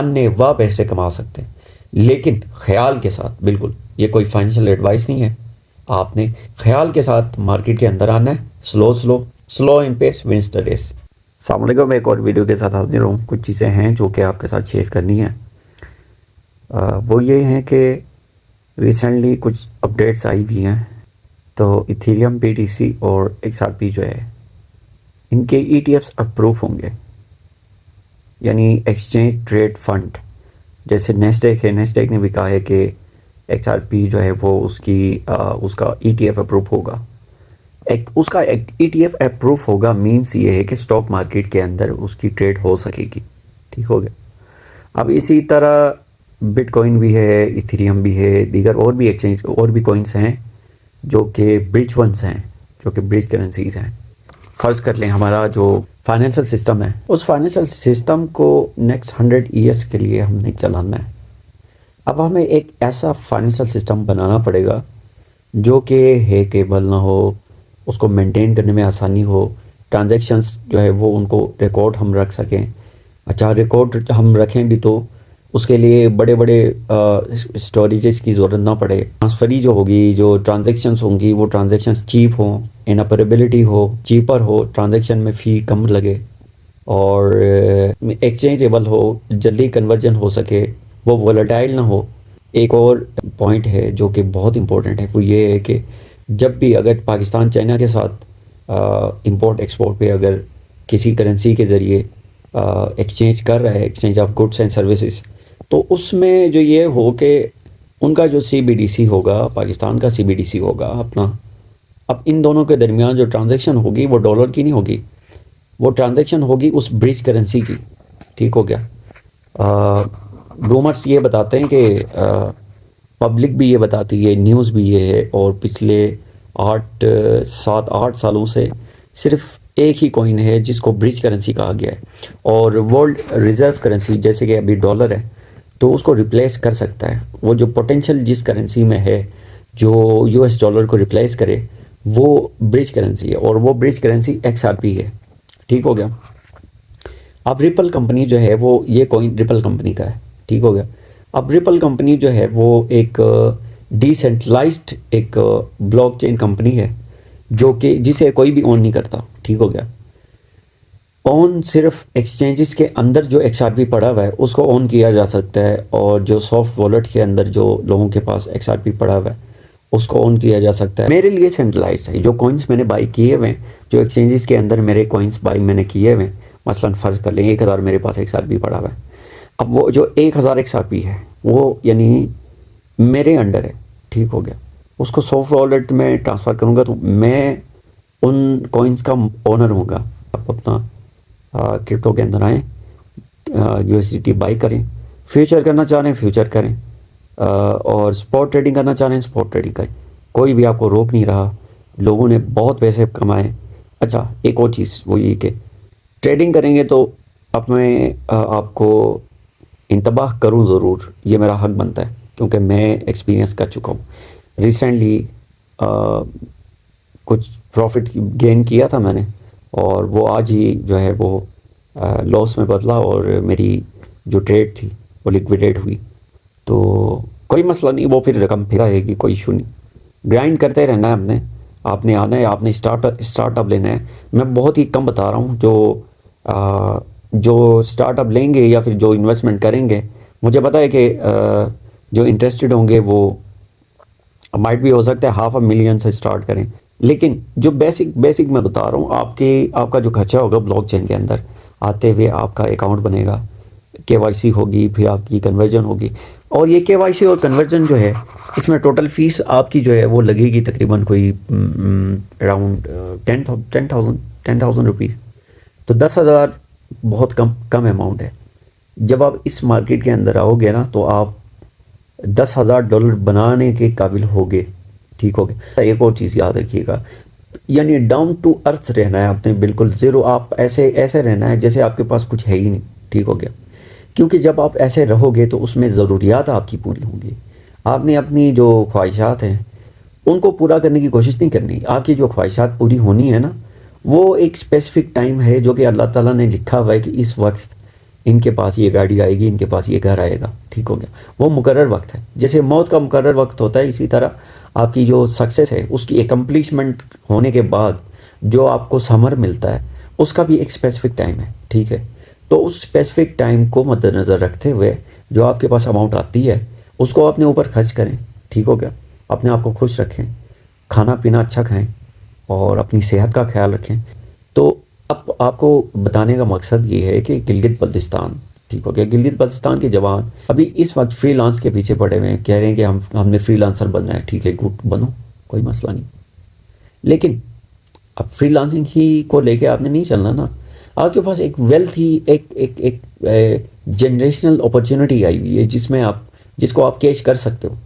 अन्य वह पैसे कमा सकते हैं, लेकिन ख्याल के साथ। बिल्कुल, ये कोई फाइनेंशियल एडवाइस नहीं है। आपने ख्याल के साथ मार्केट के अंदर आना है। Slow slow, slow in pace wins the race. अस्सलाम वालेकुम, मैं एक और वीडियो के साथ हाजिर हूँ। कुछ चीज़ें हैं जो कि आपके साथ शेयर करनी है। वो ये हैं कि रिसेंटली कुछ अपडेट्स आई भी हैं। तो इथेरियम, BTC और XRP जो है, इनके ETFs अप्रूव होंगे, यानी एक्सचेंज ट्रेड फंड। जैसे नेस्डेक है, नेस्डेक ने भी कहा है कि XRP जो है वो उसका ETF अप्रूव होगा। उसका ETF अप्रूव होगा मीन्स ये है कि स्टॉक मार्केट के अंदर उसकी ट्रेड हो सकेगी। ठीक हो गया। अब इसी तरह बिटकॉइन भी है, इथेरियम भी है, दीगर और भी एक्सचेंज और भी कॉइन्स हैं जो कि ब्रिज वंस हैं, जो कि ब्रिज करेंसीज हैं। फ़र्ज़ कर लें हमारा जो फाइनेंशियल सिस्टम है, उस फाइनेंशियल सिस्टम को नेक्स्ट 100 ईयर्स के लिए हमने चलाना है। अब हमें एक ऐसा फाइनेंशियल सिस्टम बनाना पड़ेगा जो कि हैकेबल ना हो, उसको मेंटेन करने में आसानी हो, ट्रांजैक्शंस जो है वो उनको रिकॉर्ड हम रख सकें। अच्छा, रिकॉर्ड हम रखें भी तो उसके लिए बड़े बड़े स्टोरेजेस की ज़रूरत ना पड़े। ट्रांसफरी जो होगी, जो ट्रांजैक्शंस होंगी, वो ट्रांजैक्शंस चीप हों, इनऑपरेबिलिटी हो, चीपर हो, ट्रांजैक्शन में फ़ी कम लगे और एक्सचेंजेबल हो, जल्दी कन्वर्जन हो सके, वो वोलेटाइल ना हो। एक और पॉइंट है जो कि बहुत इंपॉर्टेंट है, वो ये है कि जब भी अगर पाकिस्तान चाइना के साथ इंपोर्ट एक्सपोर्ट पे अगर किसी करेंसी के ज़रिए एक्सचेंज कर रहा है, exchange of goods and services, तो उसमें जो ये हो कि उनका जो CBDC होगा, पाकिस्तान का CBDC होगा अपना। अब इन दोनों के दरमियान जो ट्रांजैक्शन होगी वो डॉलर की नहीं होगी, वो ट्रांजैक्शन होगी उस ब्रिज करेंसी की। ठीक हो गया। रूमर्स ये बताते हैं कि पब्लिक भी ये बताती है, न्यूज़ भी ये है, और पिछले 7-8 सालों से सिर्फ एक ही कॉइन है जिसको ब्रिज करेंसी कहा गया है, और वर्ल्ड रिज़र्व करेंसी जैसे कि अभी डॉलर है तो उसको रिप्लेस कर सकता है। वो जो पोटेंशियल जिस करेंसी में है जो US डॉलर को रिप्लेस करे, वो ब्रिज करेंसी है, और वो ब्रिज करेंसी XRP है। ठीक हो गया। अब रिपल कंपनी जो है वो, ये कॉइन रिपल कंपनी का है। ठीक हो गया। अब रिपल कंपनी जो है वो एक डिसेंट्रलाइज्ड एक ब्लॉकचेन कंपनी है जो कि जिसे कोई भी ओन नहीं करता। ठीक हो गया। ओन सिर्फ एक्सचेंजेस के अंदर जो XRP पड़ा हुआ है उसको ओन किया जा सकता है, और जो सॉफ्ट वॉलेट के अंदर जो लोगों के पास XRP पड़ा हुआ है उसको ऑन किया जा सकता है। मेरे लिए सेंट्रलाइज्ड है। जो कॉइन्स मैंने बाई किए हुए हैं, जो एक्सचेंजेस के अंदर मेरे कॉइन्स बाई मैंने किए हुए हैं, मसलन फ़र्ज़ कर लें 1000 मेरे पास XRP पड़ा हुआ है। अब वो जो 1000 XRP है वो यानी मेरे अंडर है। ठीक हो गया। उसको सॉफ्ट वॉलेट में ट्रांसफ़र करूँगा तो मैं उन कॉइन्स का ओनर होऊंगा। आप अपना क्रिप्टो के अंदर आएँ, USDT बाई करें, फ्यूचर करना चाह रहे हैं फ्यूचर करें, और स्पॉट ट्रेडिंग करना चाह रहे हैं स्पॉट ट्रेडिंग करें। कोई भी आपको रोक नहीं रहा। लोगों ने बहुत पैसे कमाए। अच्छा, एक और चीज़ वो ये कि ट्रेडिंग करेंगे तो अब मैं आपको इंतबाह करूं ज़रूर, ये मेरा हक बनता है, क्योंकि मैं एक्सपीरियंस कर चुका हूँ। रिसेंटली कुछ प्रॉफिट गेन किया था मैंने, और वो आज ही जो है वो लॉस में बदला, और मेरी जो ट्रेड थी वो लिक्विडेट हुई। तो कोई मसला नहीं, वो फिर रकम फिर आएगी, कोई इशू नहीं। ग्राइंड करते रहना है हमने। आपने आना है, आपने स्टार्टअप लेना है। मैं बहुत ही कम बता रहा हूँ जो स्टार्टअप लेंगे या फिर जो इन्वेस्टमेंट करेंगे। मुझे पता है कि जो इंटरेस्टेड होंगे वो माइट भी हो सकता है $500,000 से स्टार्ट करें, लेकिन जो बेसिक मैं बता रहा हूँ, आपका जो खर्चा होगा ब्लॉकचेन के अंदर आते हुए, आपका अकाउंट बनेगा, KYC होगी, फिर आपकी कन्वर्जन होगी, और ये KYC और कन्वर्जन जो है इसमें टोटल फ़ीस आपकी जो है वो लगेगी तकरीबन कोई अराउंड 10,000 रुपीज़। तो 10,000 बहुत कम अमाउंट है। जब आप इस मार्केट के अंदर आओगे ना तो आप $10,000 बनाने के काबिल होगे। ठीक हो गया। एक और चीज़ याद रखिएगा, यानी डाउन टू अर्थ रहना है आपने, बिल्कुल ज़ीरो। आप ऐसे रहना है जैसे आपके पास कुछ है ही नहीं। ठीक हो गया। क्योंकि जब आप ऐसे रहोगे तो उसमें ज़रूरियात आपकी पूरी होंगी। आपने अपनी जो ख्वाहिशात हैं उनको पूरा करने की कोशिश नहीं करनी। आपकी जो ख्वाहिशात पूरी होनी है ना, वो एक स्पेसिफ़िक टाइम है जो कि अल्लाह ताला ने लिखा हुआ है कि इस वक्त इनके पास ये गाड़ी आएगी, इनके पास ये घर आएगा, ठीक हो गया। वो मुकर्रर वक्त है, जैसे मौत का मुकर्रर वक्त होता है, इसी तरह आपकी जो सक्सेस है उसकी एकम्प्लिशमेंट होने के बाद जो आपको समर मिलता है उसका भी एक स्पेसिफिक टाइम है, ठीक है। तो उस स्पेसिफिक टाइम को मद्देनज़र रखते हुए जो आपके पास अमाउंट आती है उसको अपने ऊपर खर्च करें, ठीक हो गया। अपने आप को खुश रखें, खाना पीना अच्छा खाएं और अपनी सेहत का ख्याल रखें। तो अब आपको बताने का मकसद ये है कि गिलगित बल्तिस्तान, ठीक हो गया, गिलगित बल्तिस्तान के जवान अभी इस वक्त फ्रीलांस के पीछे पड़े हुए हैं, कह रहे हैं कि हमने फ्रीलांसर बनना है, ठीक है, गुड बनो, कोई मसला नहीं। लेकिन अब फ्रीलांसिंग ही को लेके आपने नहीं चलना ना। आपके पास एक वेल्थ ही एक एक एक जनरेशनल अपॉर्चुनिटी आई हुई है जिसको आप कैच कर सकते हो।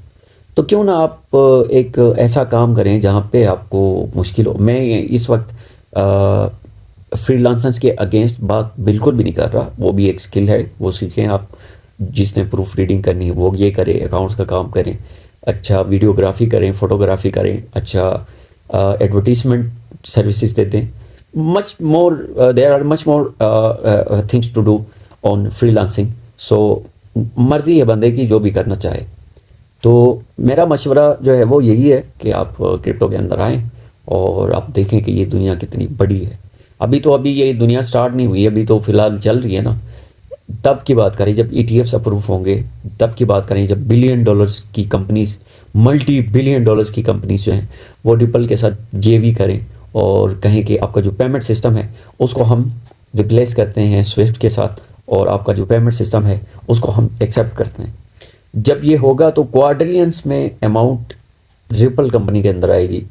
तो क्यों ना आप एक ऐसा काम करें जहाँ पे आपको मुश्किल हो। मैं इस वक्त फ्रीलांसर्स के अगेंस्ट बात बिल्कुल भी नहीं कर रहा, वो भी एक स्किल है, वो सीखें आप। जिसने प्रूफ रीडिंग करनी है वो ये करे, अकाउंट्स का काम करें, अच्छा वीडियोग्राफी करें, फोटोग्राफी करें, अच्छा एडवर्टीजमेंट सर्विसेज देते हैं। Much more there are much more things to do on freelancing. So मर्जी है बंदे की जो भी करना चाहे। तो मेरा मशवरा जो है वो यही है कि आप क्रिप्टो के अंदर आएँ और आप देखें कि ये दुनिया कितनी बड़ी है। अभी ये दुनिया स्टार्ट नहीं हुई, अभी तो फ़िलहाल चल रही है ना। तब की बात करें जब ईटीएफ्स अप्रूव होंगे, तब की बात करें जब बिलियन डॉलर्स की कंपनीज, मल्टी बिलियन डॉलर्स की कंपनीज जो हैं वो रिपल के साथ जेवी करें और कहें कि आपका जो पेमेंट सिस्टम है उसको हम रिप्लेस करते हैं स्विफ्ट के साथ, और आपका जो पेमेंट सिस्टम है उसको हम एक्सेप्ट करते हैं। जब ये होगा तो क्वाड्रिलियंस में अमाउंट रिपल कंपनी के अंदर आएगी।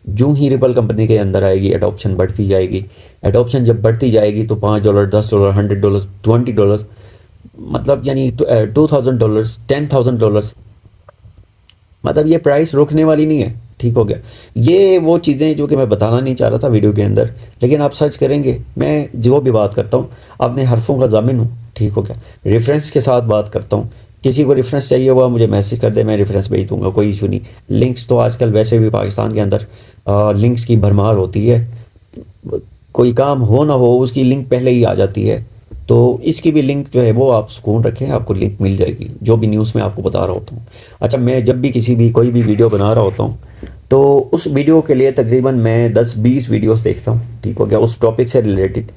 जो ही रिपल कंपनी के अंदर आएगी एडॉप्शन बढ़ती जाएगी। एडॉप्शन जब बढ़ती जाएगी तो $5, $10, $100, $20, मतलब यानी $2000, $10,000, मतलब ये प्राइस रुकने वाली नहीं है, ठीक हो गया। ये वो चीज़ें जो कि मैं बताना नहीं चाह रहा था वीडियो के अंदर, लेकिन आप सर्च करेंगे, मैं जो भी बात करता हूँ अपने हरफों का ज़ामिन हूँ, ठीक हो गया। रेफरेंस के साथ बात करता हूँ। किसी को रेफरेंस चाहिए हुआ मुझे मैसेज कर दे, मैं रेफरेंस भेज दूंगा, कोई इशू नहीं। लिंक्स तो आजकल वैसे भी पाकिस्तान के अंदर लिंक्स की भरमार होती है। कोई काम हो ना हो उसकी लिंक पहले ही आ जाती है। तो इसकी भी लिंक जो है वो आप सुकून रखें, आपको लिंक मिल जाएगी जो भी न्यूज़ में आपको बता रहा होता हूँ। अच्छा, मैं जब भी कोई भी वीडियो बना रहा होता हूँ तो उस वीडियो के लिए तकरीबन मैं 10-20 वीडियोस देखता हूँ, ठीक हो गया, उस टॉपिक से रिलेटेड।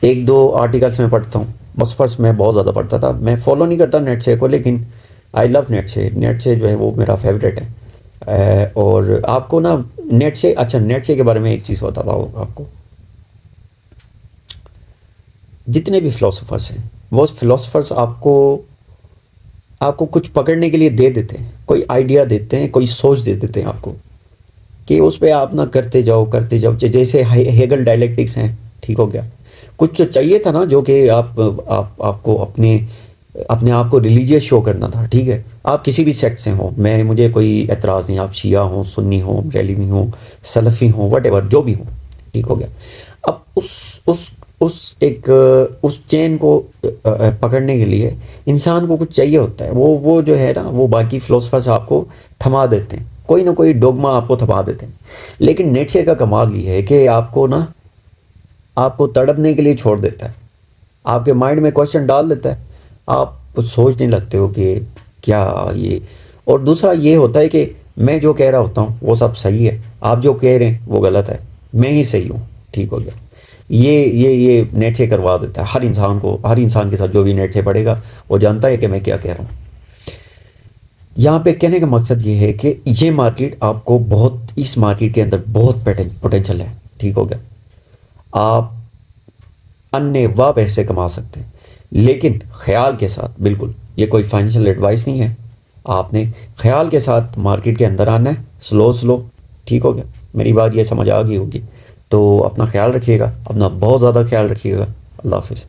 1-2 आर्टिकल्स मैं पढ़ता हूँ, बस फर्स्ट मैं बहुत ज़्यादा पढ़ता था। मैं फॉलो नहीं करता नेट से को, लेकिन आई लव नेट से जो है वो मेरा फेवरेट है। और आपको ना नेट से के बारे में एक चीज़ बताता हूँ आपको। जितने भी फ़िलोसोफर्स हैं वो फ़िलोसोफर्स आपको आपको कुछ पकड़ने के लिए दे देते हैं, कोई आइडिया देते हैं, कोई सोच दे देते हैं आपको कि उस पे आप ना करते जाओ। जैसे हेगल डायलेक्टिक्स हैं, ठीक हो गया। कुछ तो चाहिए था ना जो कि आपको अपने अपने आप को रिलीजियस शो करना था, ठीक है। आप किसी भी सेक्ट से हो, मुझे कोई एतराज़ नहीं, आप शिया हो, सुन्नी हो, बरेलवी हो, सलफ़ी हो, वटेवर जो भी हो, ठीक हो गया। अब उस चेन को पकड़ने के लिए इंसान को कुछ चाहिए होता है। वो जो है ना वो बाकी फ़िलोसफर्स आपको थमा देते हैं, कोई ना कोई डोगमा आपको थमा देते हैं। लेकिन नीत्शे का कमाल ये है कि आपको तड़पने के लिए छोड़ देता है, आपके माइंड में क्वेश्चन डाल देता है, आप सोचने लगते हो कि क्या ये। और दूसरा ये होता है कि मैं जो कह रहा होता हूँ वो सब सही है, आप जो कह रहे हैं वो गलत है, मैं ही सही हूँ, ठीक हो गया। ये नेट से करवा देता है हर इंसान के साथ जो भी नेट से पढ़ेगा वो जानता है कि मैं क्या कह रहा हूँ। यहाँ पे कहने का मकसद ये है कि ये मार्केट आपको इस मार्केट के अंदर बहुत पोटेंशियल है, ठीक हो गया। आप अन्य वाह पैसे कमा सकते हैं, लेकिन ख्याल के साथ। बिल्कुल ये कोई फाइनेंशियल एडवाइस नहीं है, आपने ख्याल के साथ मार्केट के अंदर आना है, स्लो, ठीक हो गया। मेरी बात ये समझ आ गई होगी। तो अपना ख्याल रखिएगा, अपना बहुत ज़्यादा ख्याल रखिएगा। अल्लाह हाफिज़।